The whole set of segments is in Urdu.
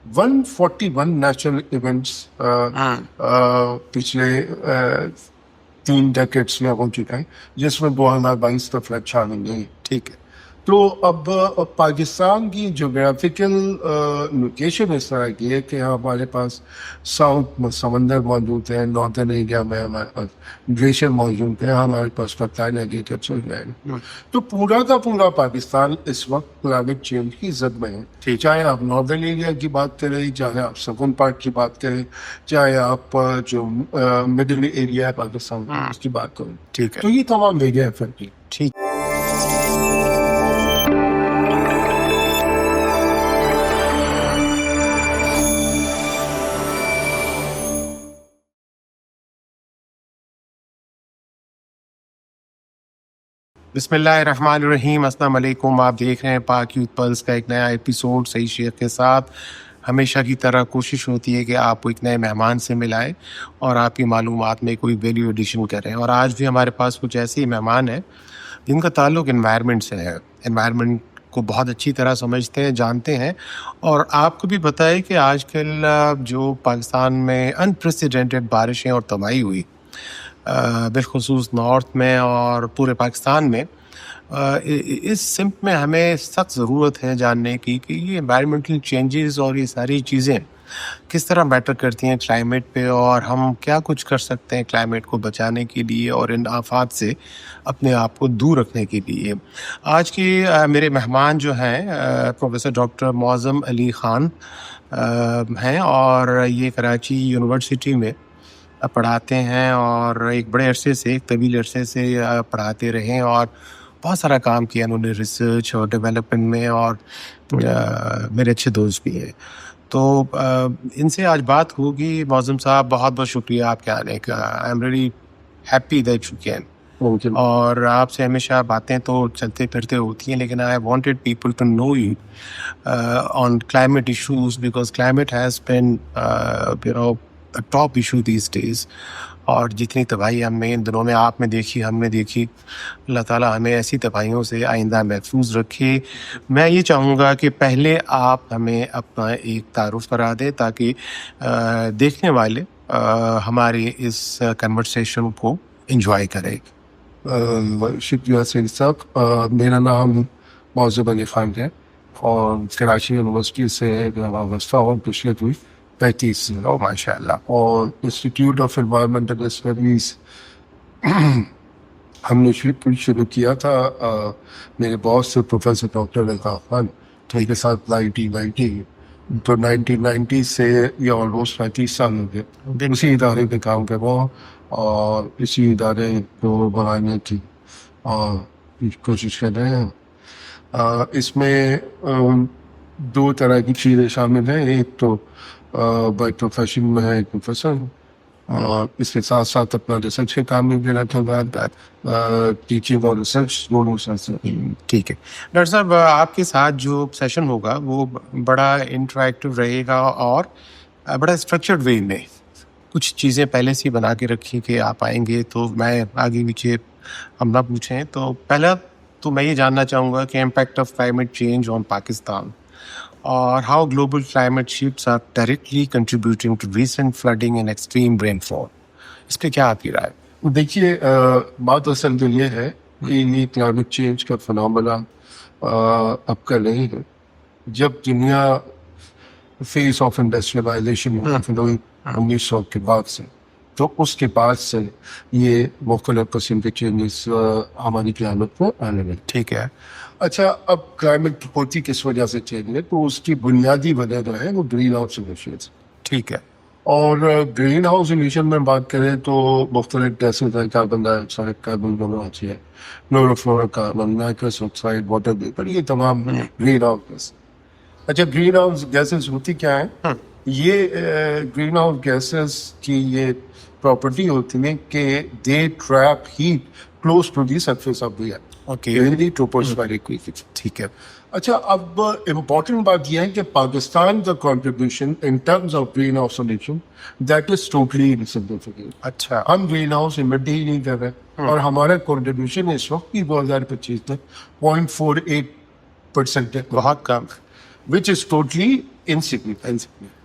141 نیشنل ایونٹس پچھلے 3 ڈیکیڈس میں ہو چکا ہے، جس میں 2022 تک فلیٹ شامل نہیں. ٹھیک ہے. تو اب پاکستان کی جغرافیکل لوکیشن اس طرح کی ہے کہ ہمارے پاس ساؤتھ میں سمندر موجود ہے، ناردرن ایریا میں ہمارے پاس گلیشیئر موجود ہے، ہمارے پاس فرٹائل ایگریکلچر لینڈ. تو پورا کا پورا پاکستان اس وقت کلائمیٹ چینج کی زد میں ہے. چاہے آپ ناردرن ایریا کی بات کریں، چاہے آپ ساؤتھرن پارٹ کی بات کریں، چاہے آپ جو مڈل ایریا ہے پاکستان کا اس کی بات کریں. ٹھیک ہے. تو یہ تمام ایریا افیکٹ. ٹھیک. بسم اللہ الرحمن الرحیم. السلام علیکم. آپ دیکھ رہے ہیں پاک یوتھ پلس کا ایک نیا ایپیسوڈ صحیح شیخ کے ساتھ. ہمیشہ کی طرح کوشش ہوتی ہے کہ آپ کو ایک نئے مہمان سے ملائیں اور آپ کی معلومات میں کوئی ویلیو ایڈیشن کریں. اور آج بھی ہمارے پاس کچھ ایسے ہی مہمان ہیں جن کا تعلق انوائرمنٹ سے ہے، انوائرمنٹ کو بہت اچھی طرح سمجھتے ہیں، جانتے ہیں. اور آپ کو بھی پتہ ہے کہ آج کل جو پاکستان میں انپریسیڈنٹڈ بارشیں اور تباہی ہوئی، بالخصوص نارتھ میں اور پورے پاکستان میں، اس سمت میں ہمیں سخت ضرورت ہے جاننے کی کہ یہ انوائرمنٹل چینجز اور یہ ساری چیزیں کس طرح میٹر کرتی ہیں کلائمیٹ پہ، اور ہم کیا کچھ کر سکتے ہیں کلائمیٹ کو بچانے کے لیے اور ان آفات سے اپنے آپ کو دور رکھنے کے لیے. آج کے میرے مہمان جو ہیں پروفیسر ڈاکٹر معظم علی خان ہیں، اور یہ کراچی یونیورسٹی میں پڑھاتے ہیں اور ایک بڑے عرصے سے، ایک طویل عرصے سے پڑھاتے رہے اور بہت سارا کام کیا انہوں نے ریسرچ اور ڈیولپمنٹ میں، اور میرے اچھے دوست بھی ہیں. تو ان سے آج بات ہوگی. معظم صاحب بہت بہت شکریہ آپ کے آنے کا. I am really happy that you can. اور آپ سے ہمیشہ باتیں تو چلتے پھرتے ہوتی ہیں، لیکن I wanted people to know you on climate issues, because climate has been top issue these days. اور جتنی تباہی ہم نے ان دنوں میں آپ نے دیکھی، ہم نے دیکھی، اللہ تعالیٰ ہمیں ایسی تباہیوں سے آئندہ محفوظ رکھے. میں یہ چاہوں گا کہ پہلے آپ ہمیں اپنا ایک تعارف کرا دیں تاکہ دیکھنے والے ہماری اس کنورسیشن کو انجوائے کریں. شکریہ سید صاحب. میرا نام معظم علی خان ہے اور کراچی یونیورسٹی سے وابستہ ہوں پچھلے 35 سے. ماشاء اللہ. اور انسٹیٹیوٹ آف انوائرمنٹل اسٹڈیز ہم نے شروع کیا تھا میرے باس سے پروفیسر ڈاکٹر الطاف خان کے ساتھ 1990. تو 1990 سے یہ آلموسٹ 35 سال ہو گئے اسی ادارے پہ کام کر رہا ہوں اور اسی ادارے کو بڑھانے کی کوشش کر رہے ہیں. اس میں 2 طرح کی چیزیں شامل ہیں. ایک تو بائی پروفیشن میں ہے پروفیسر، اور اس کے ساتھ ساتھ اپنا ریسرچ کے کام میں بھی رہتا ہے، ٹیچنگ اور ریسرچ دونوں ساتھ. ٹھیک ہے. ڈاکٹر صاحب آپ کے ساتھ جو سیشن ہوگا وہ بڑا انٹریکٹیو رہے گا اور بڑا اسٹرکچرڈ وے میں کچھ چیزیں پہلے سے بنا کے رکھی کہ آپ آئیں گے تو میں آگے پیچھے ہم نہ پوچھیں. تو پہلا تو میں یہ جاننا چاہوں گا کہ impact of climate change on Pakistan اور how global climate shifts are directly contributing to recent flooding and extreme rainfall. اس پہ کیا آپ کی رائے؟ دیکھیے، بات اصل تو یہ ہے کہ یہ کلائمیٹ چینج کا فنامنا اب کا نہیں ہے. جب دنیا فیس آف انڈسٹریلائزیشن 1900 کے بعد سے، تو اس کے بعد سے یہ مختلف قسم کے چینجز ہماری کلائمیٹ کو آنے لگے. ٹھیک ہے. اچھا، اب کلائمیٹ ہوتی کس وجہ سے چینج ہے؟ تو اس کی بنیادی وجہ جو ہے وہ گرین ہاؤس ایمیشنز. ٹھیک ہے. اور گرین ہاؤس ایمیشن میں بات کریں تو مختلف گیسز ہیں، carbon dioxide, carbon monoxide ہے، chlorofluorocarbon, nitrous oxide, water vapour, یہ تمام گرین ہاؤس گیس. اچھا، گرین ہاؤس گیسز ہوتی کیا ہیں؟ یہ گرین ہاؤس گیسز کی یہ پراپرٹی ہوتی ہے کہ they trap heat close to the surface of the earth. ٹھیک ہے. اچھا، اب امپورٹنٹ بات یہ ہے کہ پاکستان کا contribution in terms of green house emission that is totally insignificant. اچھا. ہم گرین ہاؤس ایمٹ ہی نہیں کر رہے اور ہمارا کنٹریبیوشن اس وقت کی 2025 تک 0.48% ہے. بہت کم. which is totally insignificant.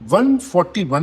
141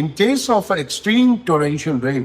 in case of extreme torrential rain,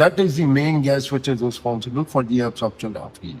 That is the main gas which is responsible for the absorption of heat.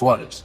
forest.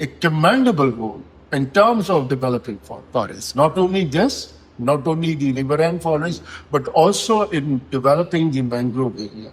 a commendable role in terms of developing forest. Not only this, not only the riverine forest, but also in developing the mangrove area.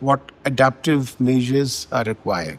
what adaptive measures are required?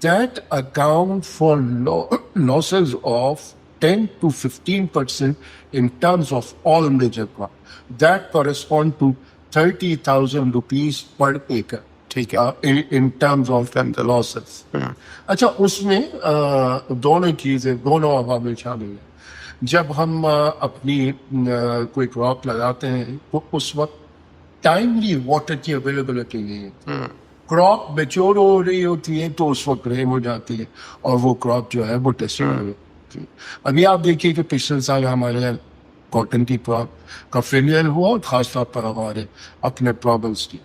that account for losses of 10 to 15% in terms of all major crops. That correspond to 30,000 rupees per acre. ٹھیک ہے. In terms of losses. اچھا اس میں دونوں چیزیں دونوں عوامل شامل ہیں. جب ہم اپنی کوئی کراپ لگاتے ہیں تو اس وقت ٹائملی واٹر کی اویلیبلٹی نہیں ہے. کراپ میچور ہو رہی ہوتی ہے تو اس وقت رین ہو جاتی ہے اور وہ کراپ جو ہے وہ ڈسٹروائے ہو جاتی ہے. ابھی آپ دیکھیے کہ پچھلے سال ہمارے کاٹن کی کراپ کا فیلئر ہوا اور خاص طور پر ہمارے اپنے پرابلمس کی.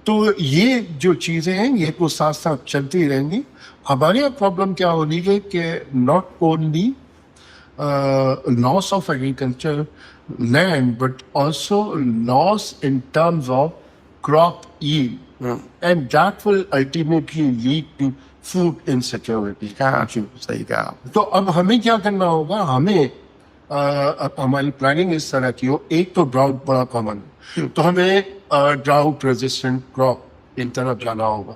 تو یہ جو چیزیں ہیں یہ تو ساتھ ساتھ چلتی رہیں گی. ہمارے یہاں پرابلم کیا ہونی ہے کہ not only loss of agriculture land but also loss in terms of crop yield, and that will ultimately lead to food insecurity. صحیح کہا. تو اب ہمیں کیا کرنا ہوگا؟ ہمیں ہماری پلاننگ اس طرح کی ہو. ایک تو ڈراؤٹ بڑا کامن ہے تو ہمیں ڈراؤٹ ریزسٹنٹ کراپ ان طرف جانا ہوگا.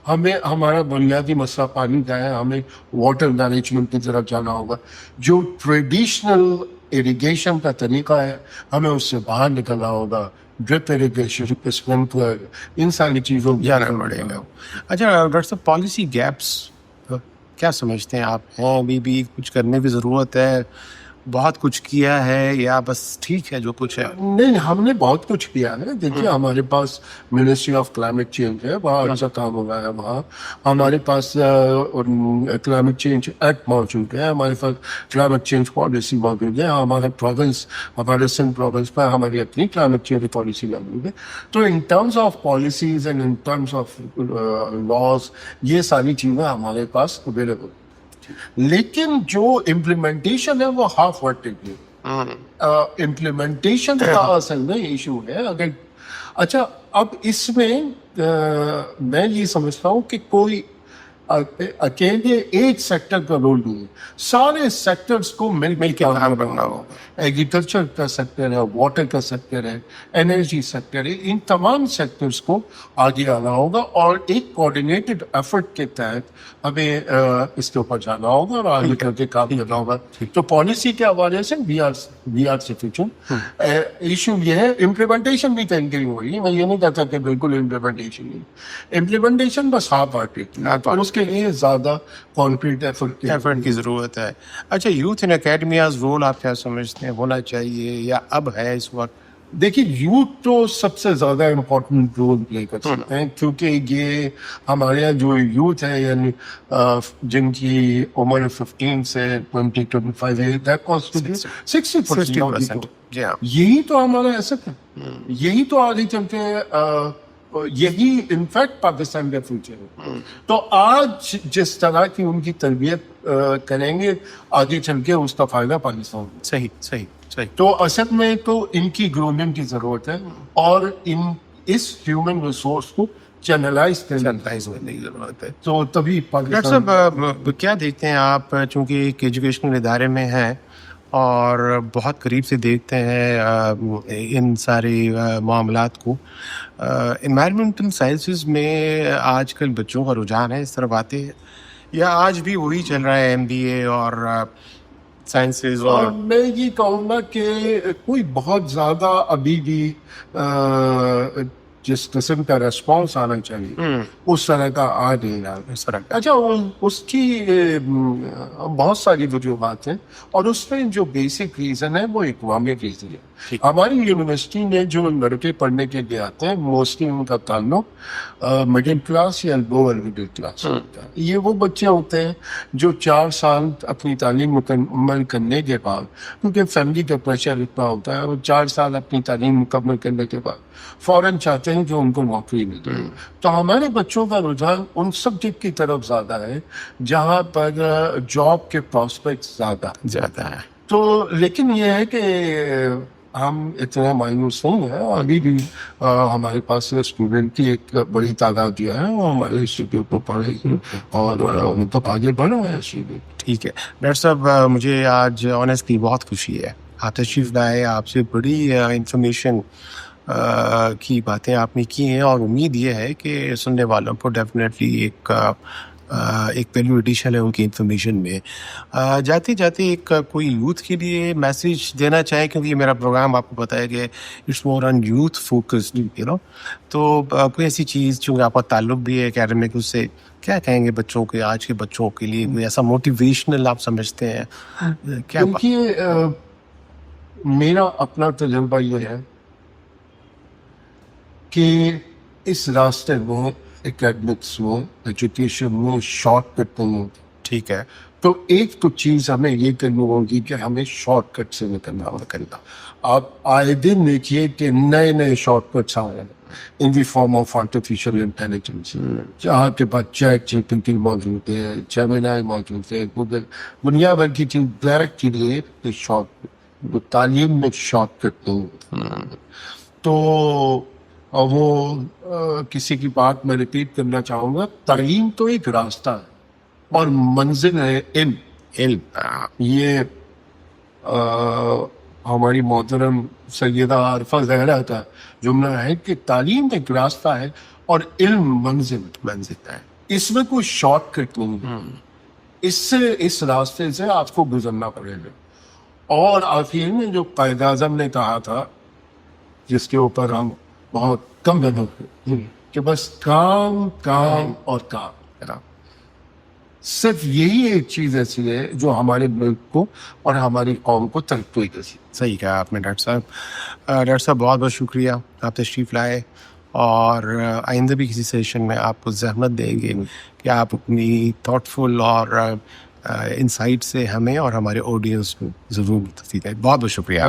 ہمیں ہمارا بنیادی مسئلہ پانی کا ہے, ہمیں واٹر مینجمنٹ کی طرف جانا ہوگا. جو ٹریڈیشنل اریگیشن کا طریقہ ہے ہمیں اس سے باہر نکلنا ہوگا. ڈرپ اریگیشن, اسپرنکلر, ان ساری چیزوں جانا پڑے گا. اچھا ڈاکٹر صاحب, پالیسی گیپس کیا سمجھتے ہیں آپ؟ ہیں ابھی بھی کچھ کرنے کی ضرورت ہے؟ بہت کچھ کیا ہے یا بس ٹھیک ہے جو کچھ ہے؟ نہیں, ہم نے بہت کچھ کیا ہے. دیکھیے ہمارے پاس منسٹری آف کلائمیٹ چینج ہے, وہاں اچھا کام ہو رہا ہے. وہاں ہمارے پاس کلائمیٹ چینج ایکٹ موجود ہے, ہمارے پاس کلائمیٹ چینج پالیسی موجود ہے. ہمارے پروونس, ہمارے سندھ پروونس پر ہماری اپنی کلائمیٹ چینج پالیسی موجود ہے. تو ان terms of policies and in terms of laws یہ ساری چیزیں ہمارے پاس اویلیبل. لیکن جو امپلیمنٹیشن ہے وہ ہاف ورٹڈ ہے. امپلیمنٹیشن کا اصل میں ایشو ہے. اگر اچھا اب اس میں میں یہ سمجھتا ہوں کہ کوئی اکیلے ایک سیکٹر کا رول نہیں ہے, سارے سیکٹرز کو مل کے کام کرنا ہوگا. ایگریکلچر کا سیکٹر ہے, واٹر کا سیکٹر ہے, انرجی سیکٹر ہے, ان تمام سیکٹرز کو آگے آنا ہوگا اور ایک کوآرڈینیٹڈ ایفرٹ کے تحت ہمیں اس کے اوپر جانا ہوگا اور آگے کر کے کام کرنا ہوگا. تو پالیسی کے حوالے سے وی آر سفیشینٹ. ایشو یہ ہے امپلیمنٹیشن بھی کہیں کہیں ہو رہی ہے. میں یہ نہیں کہتا کہ بالکل امپلیمنٹیشن نہیں, امپلیمنٹیشن بس ہاف پارٹی اور اس کے لیے زیادہ کانکریٹ ایفرٹ کی ضرورت ہے. اچھا یوتھ ان اکیڈمیاز رول آپ کیا سمجھتے ہیں ہونا چاہیے یا اب ہے اس وقت؟ دیکھیے یوتھ تو سب سے زیادہ امپورٹنٹ رول پلے کر سکتے ہیں کیونکہ یہ ہمارے یہاں جو یوتھ ہے یعنی جن کی عمر 15 سے 20-25 ہے, دیٹ کانسٹیٹیوٹس 60%. یہی تو ہمارا ایسٹ ہے, یہی تو آگے چل کے یہی انفیکٹ پاکستان کا فیوچر ہے. تو آج جس طرح کی ان کی تربیت کریں گے آگے چل کے اس کا فائدہ پاکستان. صحیح صحیح صحیح. تو اصل میں تو ان کی گرومنگ کی ضرورت ہے اور اس ہیومن ریسورس کو چینلائز کرنے کی ضرورت ہے. تو تبھی ڈاکٹر صاحب کیا دیکھتے ہیں آپ, چونکہ ایک ایجوکیشنل ادارے میں ہیں اور بہت قریب سے دیکھتے ہیں ان سارے معاملات کو, انوائرمنٹل سائنسز میں آج کل بچوں کا رجحان ہے اس طرف آتے ہیں یا آج بھی وہی چل رہا ہے MBA اور سائنسز؟ اور میں یہ کہوں گا کہ کوئی بہت زیادہ ابھی بھی جس قسم کا ریسپانس آنا چاہیے اس طرح کا آ نہیں رہا. اچھا اس کی بہت ساری وجوہات ہیں اور اس میں جو بیسک ریزن ہے وہ اکنامک ریزن ہے. ہماری یونیورسٹی میں جو لڑکے پڑھنے کے لیے آتے ہیں موسٹلی ان کا تعلق مڈل کلاس یا لوور مڈل کلاس ہوتا ہے. یہ وہ بچے ہوتے ہیں جو 4 سال اپنی تعلیم مکمل کرنے کے بعد, کیونکہ فیملی کا پریشر اتنا ہوتا ہے, اور 4 سال اپنی تعلیم مکمل کرنے کے بعد فوراً چاہتے ہیں کہ ان کو نوکری مل جائے. تو ہمارے بچوں کا رجحان ان سبجیکٹ کی طرف زیادہ ہے جہاں پر جاب کے پراسپیکٹ زیادہ ہے. تو لیکن یہ ہے کہ ہم اتنا مایوس نہیں ہیں, ابھی بھی ہمارے پاس اسٹوڈنٹ کی ایک بڑی تعداد جو ہے وہ ہمارے انسٹیٹیوٹ کو پڑھے گی اور ان تک آگے بڑھ رہے ہیں. ٹھیک ہے ڈاکٹر صاحب, مجھے آج آنیسٹلی بہت خوشی ہے آپ تشریف لائے, آپ سے بڑی انفارمیشن کی باتیں آپ نے کی ہیں اور امید یہ ہے کہ سننے والوں کو ڈیفینیٹلی ایک ایک پہلو ایڈیشن ہے ان کی انفارمیشن میں. جاتے جاتے ایک کوئی یوتھ کے لیے میسیج دینا چاہیں, کیونکہ یہ میرا پروگرام آپ کو پتہ ہے کہ it's more on youth focused you know, تو کوئی ایسی چیز چونکہ آپ کا تعلق بھی ہے اکیڈمک, اس سے کیا کہیں گے بچوں کے, آج کے بچوں کے لیے کوئی ایسا موٹیویشنل آپ سمجھتے ہیں کیا؟ دیکھیے میرا اپنا تجربہ یہ ہے کہ اس راستے میں اکیڈمکس میں ایجوکیشن میں شارٹ کٹ نہیں ہوتی. ٹھیک ہے, تو ایک تو چیز ہمیں یہ کرنی ہوگی کہ ہمیں شارٹ کٹ سے نکلنا. آپ آئے دن دیکھیے کہ نئے نئے شارٹ کٹس آ رہے ہیں ان دی فارم آف آرٹیفیشیل انٹیلیجنس, جہاں کے پاس چیٹ جی پی ٹی موجود ہے, جیمینائی موجود ہے, گوگل, دنیا بھر کی چیز ڈائریکٹ کے لیے شارٹ کٹ, تعلیم میں شارٹ کٹ نہیں. تو وہ کسی کی بات میں ریپیٹ کرنا چاہوں گا, تعلیم تو ایک راستہ ہے اور منزل ہے علم. یہ ہماری محترم سیدہ عارفہ زہرا کا جملہ ہے کہ تعلیم ایک راستہ ہے اور علم منزل ہے. اس میں کوئی شارٹ کٹ نہیں ہے, اس راستے سے آپ کو گزرنا پڑے گا. اور آخر میں جو قائد اعظم نے کہا تھا, جس کے اوپر ہم بہت کم ہوتے کہ بس کام کام اور کام, صرف یہی ایک چیز ایسی ہے جو ہمارے ملک کو اور ہماری قوم کو ترقی دے. صحیح کہا آپ نے ڈاکٹر صاحب. ڈاکٹر صاحب بہت بہت شکریہ, آپ تشریف لائے, اور آئندہ بھی کسی سیشن میں آپ کو زحمت دیں گے کہ آپ اپنی تھاٹفل اور انسائٹ سے ہمیں اور ہمارے آڈینس کو ضرور تفصیل دیں. بہت بہت شکریہ.